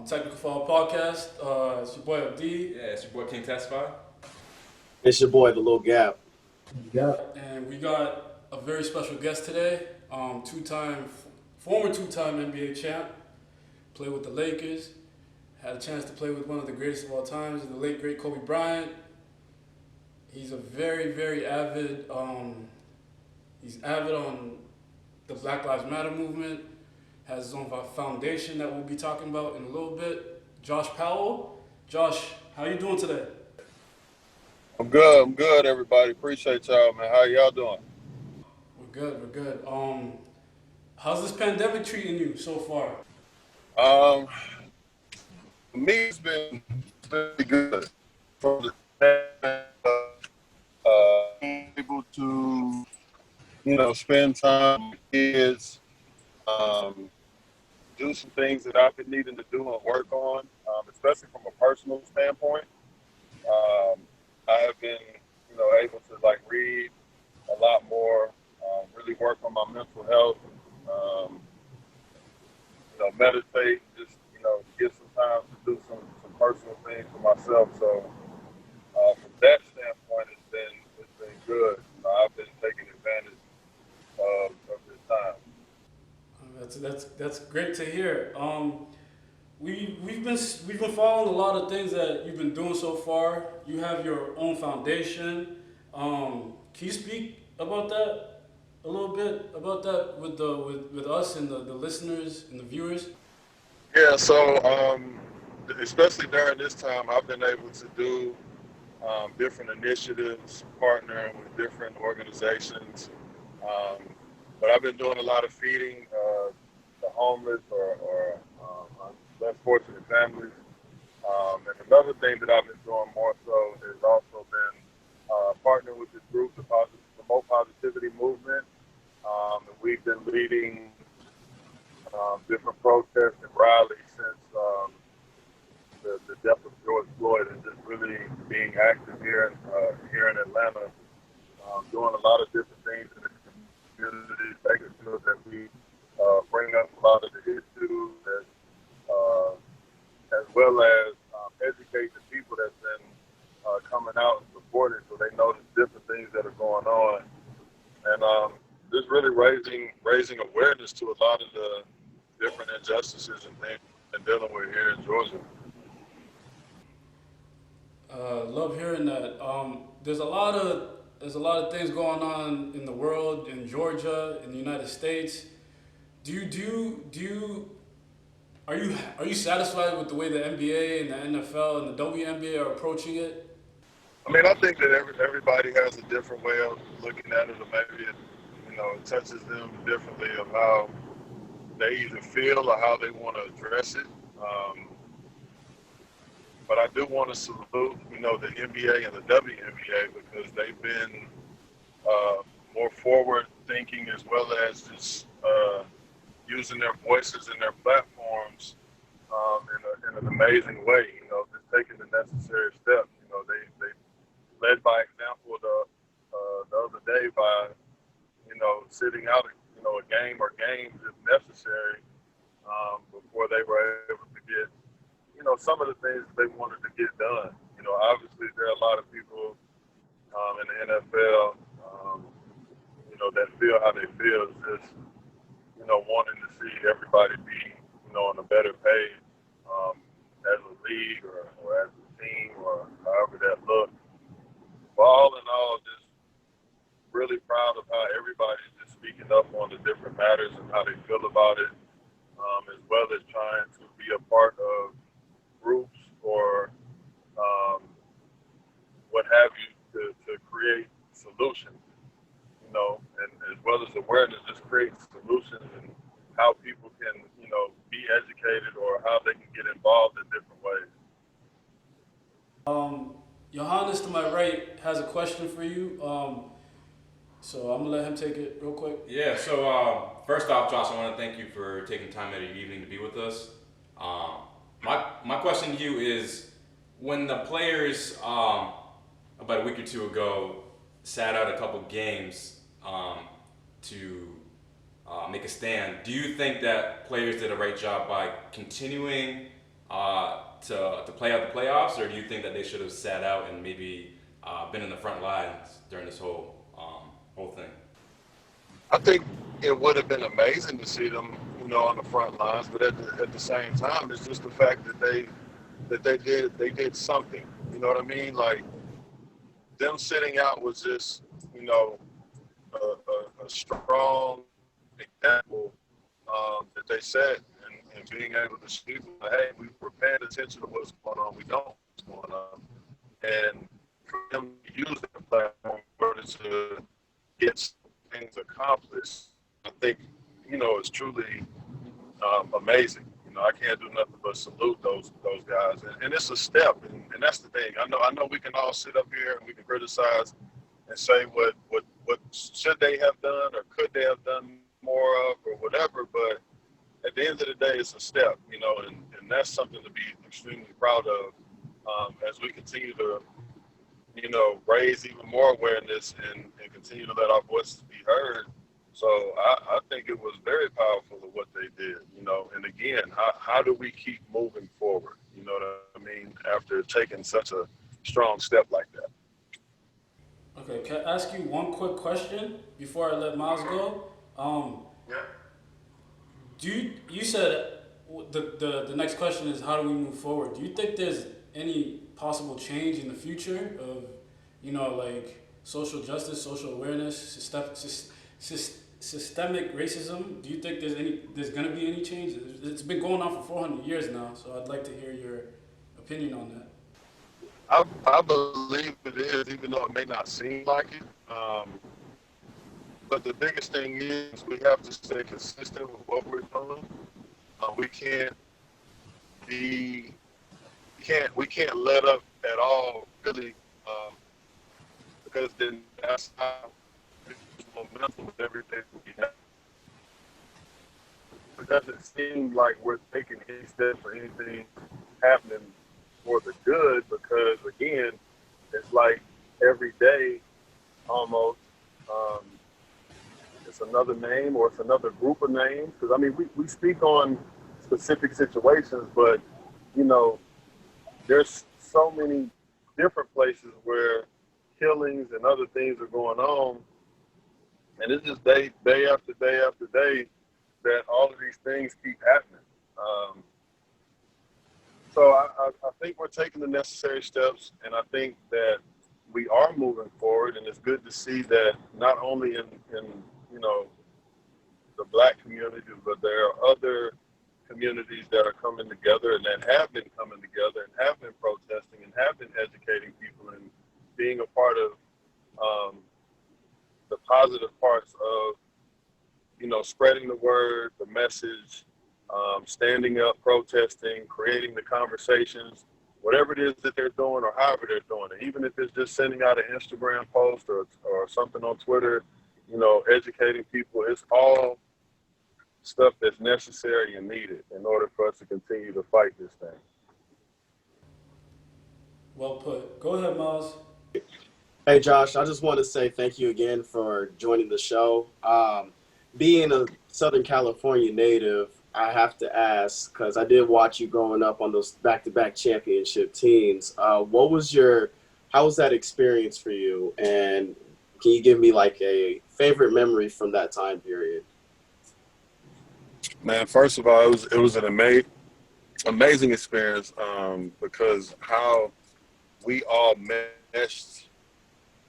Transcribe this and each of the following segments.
Technical Foul Podcast. It's your boy Abdi. Yeah, it's your boy King Testify. It's your boy, the Little Gap. And we got a very special guest today. Former two-time NBA champ. Played with the Lakers. Had a chance to play with one of the greatest of all times, the late great Kobe Bryant. He's a very, very avid. He's avid on the Black Lives Matter movement. Has his own foundation that we'll be talking about in a little bit. Josh Powell. Josh, how you doing today? I'm good, everybody. Appreciate y'all, man. How y'all doing? We're good. How's this pandemic treating you so far? For me, it's been really good. From the able to, spend time with kids, do some things that I've been needing to do and work on, especially from a personal standpoint. I have been, able to read a lot more, really work on my mental health, meditate, just, get some time to do some personal things for myself. So from that standpoint, it's been good. I've been taking advantage of this time. That's great to hear. We've been following a lot of things that you've been doing so far. You have your own foundation. Can you speak about that a little bit about that with us and the listeners and the viewers? Yeah. So especially during this time, I've been able to do different initiatives, partnering with different organizations. But I've been doing a lot of feeding the homeless or less fortunate families. And another thing that I've been doing more so has also been partnering with this group, the Promote Positivity Movement. And we've been leading different protests and rallies since the death of George Floyd, and just really being active here in Atlanta, doing a lot of different things in the community, making sure that we bring up a lot of the issues as well as educate the people that's been coming out and supporting, so they know the different things that are going on, and just really raising awareness to a lot of the different injustices and things we've been dealing with here in Georgia. Love hearing that. There's a lot of things going on in the world, in Georgia, in the United States. Are you satisfied with the way the NBA and the NFL and the WNBA are approaching it? I mean, I think that everybody has a different way of looking at it, or maybe it touches them differently of how they either feel or how they want to address it. But I do want to salute, the NBA and the WNBA, because they've been more forward thinking, as well as just using their voices and their platforms in an amazing way. Just taking the necessary steps. They led by example the other day by sitting out a game or games if necessary, before they were able to get some of the things they wanted to get done. Obviously there are a lot of people in the NFL that feel how they feel, just wanting to see everybody be on a better page, as a league or as a team, or however that looks. But all in all, just really proud of how everybody's just speaking up on the different matters and how they feel about it, as well as trying to be a part of groups or what have you to create solutions, and as well as awareness, just create solutions and how people can, be educated or how they can get involved in different ways. Johannes to my right has a question for you. So I'm gonna let him take it real quick. Yeah, so first off, Josh, I want to thank you for taking time out of your evening to be with us. My question to you is, when the players about a week or two ago sat out a couple games to make a stand, do you think that players did a right job by continuing to play out the playoffs, or do you think that they should have sat out and maybe been in the front lines during this whole thing? I think it would have been amazing to see them, on the front lines, but at the same time, it's just the fact that they did something. You know what I mean? Like them sitting out was just, a strong example that they set, and being able to speak, hey, we're paying attention to what's going on. We don't know what's going on, and for them to use that platform in order to get things accomplished, I think, it's truly amazing. I can't do nothing but salute those guys, and it's a step, and that's the thing. I know we can all sit up here and we can criticize and say what should they have done or could they have done more of or whatever, but at the end of the day, it's a step, and that's something to be extremely proud of as we continue to, raise even more awareness and continue to let our voices be heard. So I think it was very powerful of what they did, and again, how do we keep moving forward? You know what I mean? After taking such a strong step like that. Okay, can I ask you one quick question before I let Miles go? Yeah. You said the next question is how do we move forward? Do you think there's any possible change in the future of, like social justice, social awareness, systemic racism? Do you think there's gonna be any change? It's been going on for 400 years now, so I'd like to hear your opinion on that. I believe it is, even though it may not seem like it. But the biggest thing is we have to stay consistent with what we're doing. We can't let up at all, really, because then that's how momentum with everything we have. It doesn't seem like we're taking any steps or anything happening for the good, because again, it's like every day almost it's another name or it's another group of names. Because I mean, we speak on specific situations, but there's so many different places where killings and other things are going on, and it's just day after day after day that all of these things keep happening. So I think we're taking the necessary steps, and I think that we are moving forward, and it's good to see that not only in the Black community, but there are other communities that are coming together and that have been coming together and have been protesting and have been educating people and being a part of the positive parts of spreading the word, the message, standing up, protesting, creating the conversations, whatever it is that they're doing or however they're doing it. Even if it's just sending out an Instagram post or something on Twitter, educating people, it's all stuff that's necessary and needed in order for us to continue to fight this thing. Well put. Go ahead, Miles. Hey, Josh, I just want to say thank you again for joining the show. Being a Southern California native, I have to ask, because I did watch you growing up on those back-to-back championship teams. How was that experience for you? And can you give me like a favorite memory from that time period? Man, first of all, it was an amazing experience because how we all meshed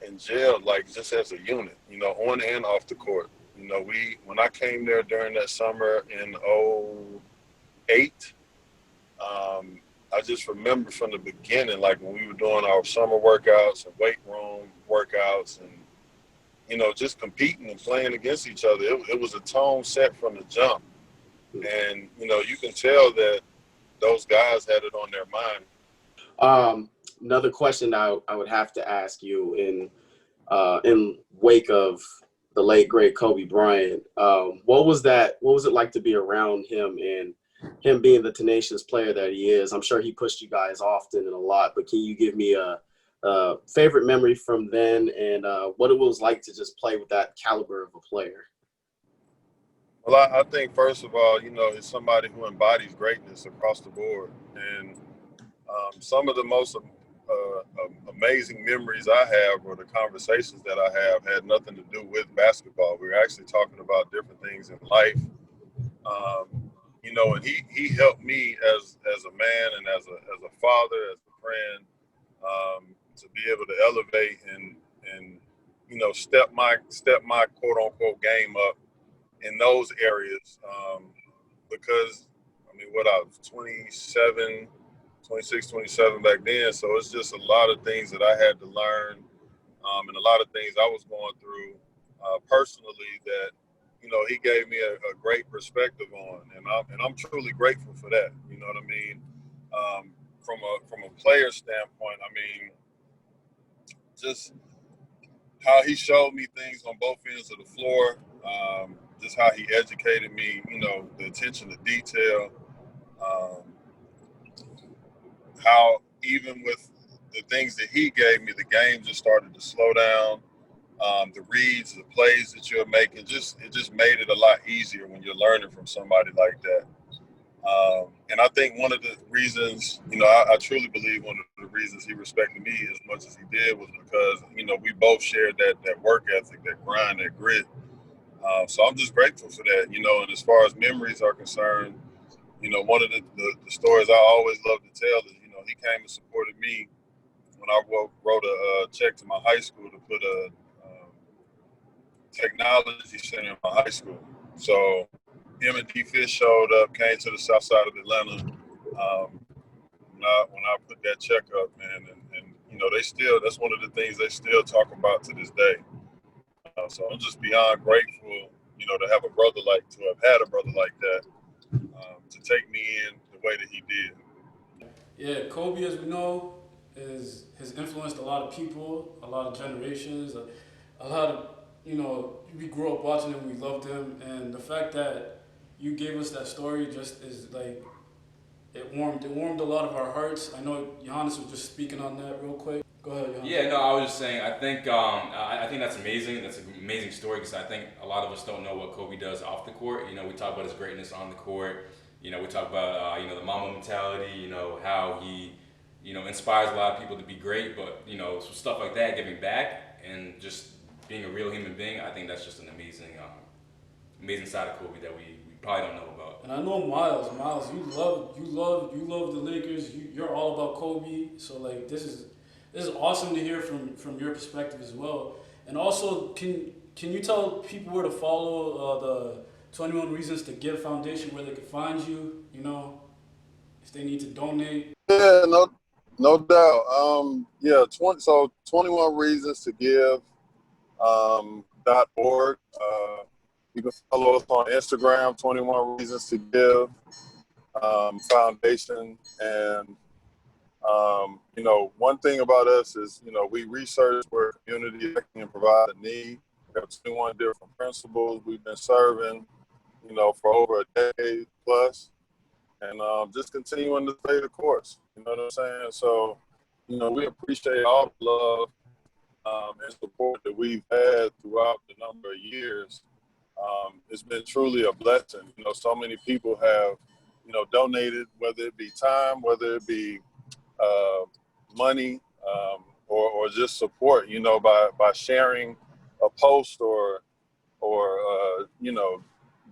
and gelled, like just as a unit, on and off the court. When I came there during that summer in 2008, I just remember from the beginning, like when we were doing our summer workouts and weight room workouts and, just competing and playing against each other. It was a tone set from the jump. And, you can tell that those guys had it on their mind. Another question I would have to ask you in wake of the late great Kobe Bryant, what was it like to be around him and him being the tenacious player that he is? I'm sure he pushed you guys often and a lot, but can you give me a favorite memory from then and what it was like to just play with that caliber of a player? Well, I think first of all, he's somebody who embodies greatness across the board. And some of the most amazing memories I have, or the conversations that I have, had nothing to do with basketball. We were actually talking about different things in life. And he helped me as a man and as a father, as a friend, to be able to elevate and step my quote unquote game up in those areas. Because I was 27, 26, 27 back then. So it's just a lot of things that I had to learn, and a lot of things I was going through personally that he gave me a great perspective on, and I'm truly grateful for that. You know what I mean? From a player standpoint, just how he showed me things on both ends of the floor, just how he educated me, the attention to detail, um, how even with the things that he gave me, the game just started to slow down. The reads, the plays that you're making, it just made it a lot easier when you're learning from somebody like that. And I think one of the reasons, I truly believe one of the reasons he respected me as much as he did was because, we both shared that work ethic, that grind, that grit. So I'm just grateful for that, and as far as memories are concerned, one of the stories I always love to tell is, he came and supported me when I wrote a check to my high school to put a technology center in my high school. So him and D Fish showed up, came to the south side of Atlanta. When I put that check up, man, and that's one of the things they still talk about to this day. So I'm just beyond grateful, to have had a brother like that, to take me in the way that he did. Yeah, Kobe, as we know, has influenced a lot of people, a lot of generations, a lot of, we grew up watching him, we loved him, and the fact that you gave us that story just is like, it warmed a lot of our hearts. I know Johannes was just speaking on that real quick. Go ahead, Johannes. Yeah, no, I was just saying. I think I think that's amazing. That's an amazing story because I think a lot of us don't know what Kobe does off the court. We talk about his greatness on the court. We talk about the Mamba mentality. How he inspires a lot of people to be great. But some stuff like that, giving back and just being a real human being. I think that's just an amazing side of Kobe that we probably don't know about. And I know Miles, you love the Lakers. You're all about Kobe. So like this is awesome to hear from your perspective as well. And also, can you tell people where to follow the 21 Reasons to Give Foundation, where they can find you? If they need to donate. Yeah, no doubt. 21 Reasons to Give .org. You can follow us on Instagram, 21 Reasons to Give Foundation. And, one thing about us is, we research where community can provide a need. We have 21 different principles we've been serving, for over a decade plus. And just continuing to stay the course. You know what I'm saying? So, we appreciate all the love and support that we've had throughout the number of years. It's been truly a blessing. So many people have, donated, whether it be time, whether it be money, or just support, by sharing a post or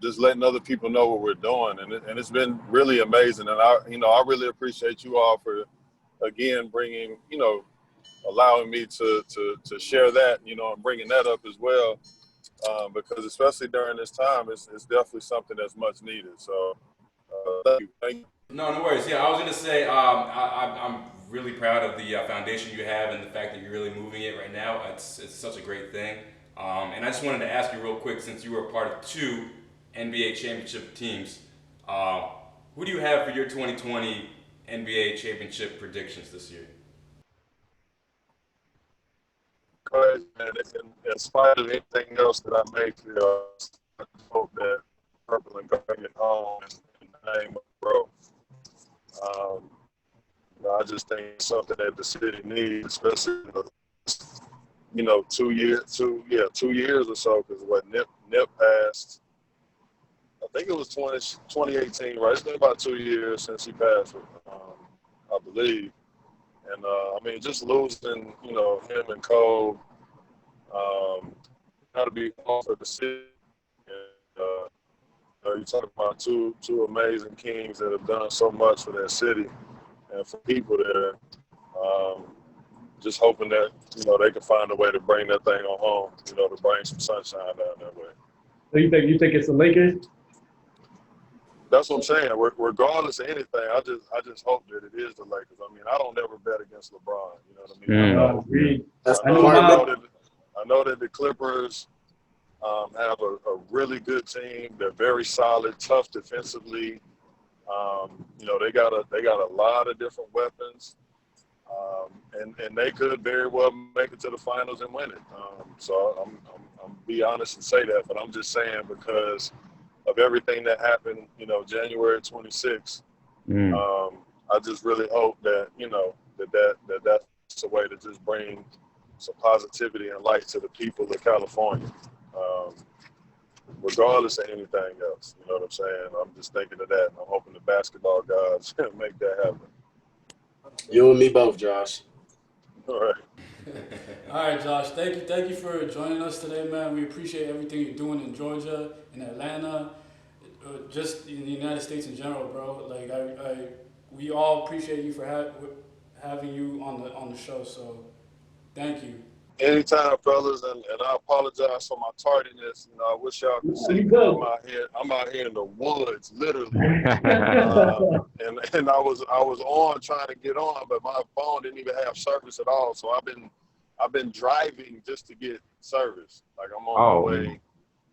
just letting other people know what we're doing. And it's been really amazing. And I really appreciate you all for, again, bringing, allowing me to share that, and bringing that up as well. Because especially during this time, it's definitely something that's much needed. So thank you. No worries. Yeah, I was gonna say I'm really proud of the foundation you have and the fact that you're really moving it right now. It's such a great thing. And I just wanted to ask you real quick, since you were a part of 2 NBA championship teams, who do you have for your 2020 NBA championship predictions this year? And in spite of anything else that I may feel, I just hope that Purple and bring it home in the name of growth. I just think it's something that the city needs, especially 2 years or so, because what Nip passed think it was 2018, right? It's been about 2 years since he passed, I believe. And I mean, just losing, him and Cole, got to be hard for the city. And, you talk about two amazing kings that have done so much for their city and for people there. Just hoping that they can find a way to bring that thing on home. To bring some sunshine down that way. So you think it's the Lakers? That's what I'm saying. Regardless of anything, I just hope that it is the Lakers. I mean, I don't ever bet against LeBron. You know what I mean? Agreed. I know that the Clippers have a really good team. They're very solid, tough defensively. They got a lot of different weapons, and they could very well make it to the finals and win it. So I'm be honest and say that, but I'm just saying because of everything that happened, January 26th. I just really hope that that's a way to just bring some positivity and light to the people of California, regardless of anything else. You know what I'm saying? I'm just thinking of that, and I'm hoping the basketball gods make that happen. You and me both, Josh. All right. All right, Josh. Thank you for joining us today, man. We appreciate everything you're doing in Georgia, in Atlanta, just in the United States in general, bro. Like we all appreciate you for having you on the show. So, thank you. Anytime, fellas, and I apologize for my tardiness. I wish y'all could see me. I'm out here in the woods, literally. And I was on trying to get on, but my phone didn't even have service at all. So I've been driving just to get service. Like I'm on my way.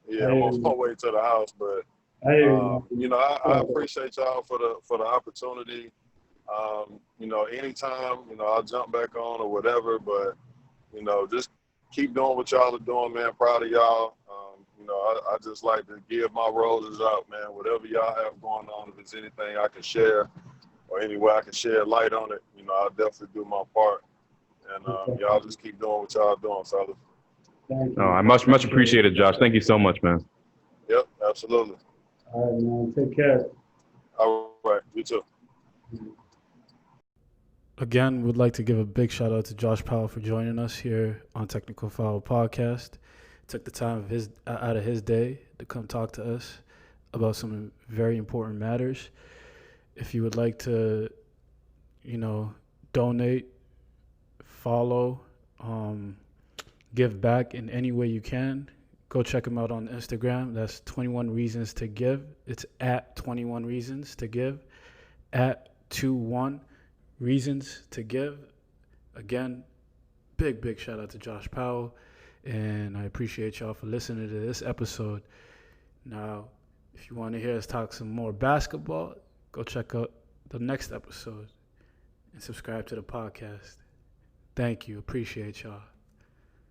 Yeah, I'm on my way to the house. But I appreciate y'all for the opportunity. Anytime, I'll jump back on or whatever. But just keep doing what y'all are doing, man. Proud of y'all. I just like to give my roses out, man. Whatever y'all have going on, if it's anything I can share or any way I can shed light on it, I'll definitely do my part. And y'all just keep doing what y'all doing, fellas. I much appreciated, Josh. Thank you so much, man. Yep, absolutely. All right, man. Take care. All right, you too. Again, we'd like to give a big shout out to Josh Powell for joining us here on Technical Foul Podcast. Took the time out of his day to come talk to us about some very important matters. If you would like to, donate, follow, give back in any way you can, go check him out on Instagram. That's 21 Reasons to Give. It's at 21 Reasons to Give, at 21 Reasons to Give. Again, big shout out to Josh Powell, and I appreciate y'all for listening to this episode. Now, if you want to hear us talk some more basketball, go check out the next episode and subscribe to the podcast. Thank you. Appreciate y'all.